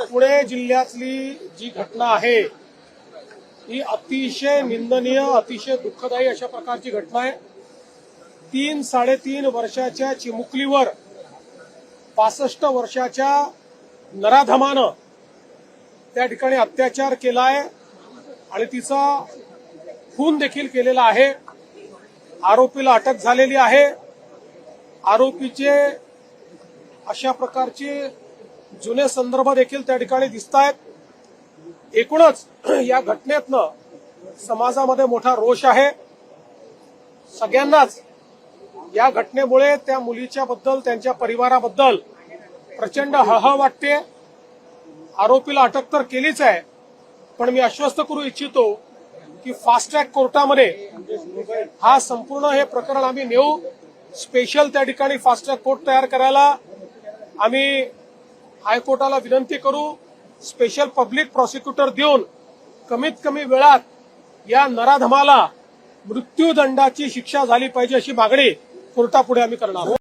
पुणे जिल्ह्यातली जी घटना आहे ही अतिशय निंदनीय, अतिशय दुःखदायी अशा प्रकारची घटना आहे। 3-3.5 वर्षाच्या चिमुकलीवर 65 वर्षाच्या नराधमानं त्या ठिकाणी अत्याचार केलाय आणि तिचा खून देखील केलेला आहे। आरोपीला अटक झालेली आहे। आरोपीचे अशा प्रकारचे जुने संदर्भ देखील त्या ठिकाणी दिसतायत। एकूणच या घटनेतनं समाजामध्ये मोठा रोष आहे। सगळ्यांनाच या घटनेमुळे त्या मुलीच्या बद्दल, त्यांच्या परिवाराबद्दल प्रचंड हळहळ वाटते। आरोपीला अटक तर केलीच आहे, पण मी आश्वस्त करू इच्छितो की फास्ट ट्रॅक कोर्टामध्ये हा संपूर्ण हे प्रकरण आम्ही नेऊ। स्पेशल त्या ठिकाणी फास्ट ट्रॅक कोर्ट तयार करायला आम्ही हायकोर्टाला विनंती करू। स्पेशल पब्लिक प्रॉसिक्युटर देऊन कमीत कमी वेळात या नराधमाला मृत्यूदंडाची शिक्षा झाली पाहिजे अशी मागणी कोर्टापुढे आम्ही करणार आहोत।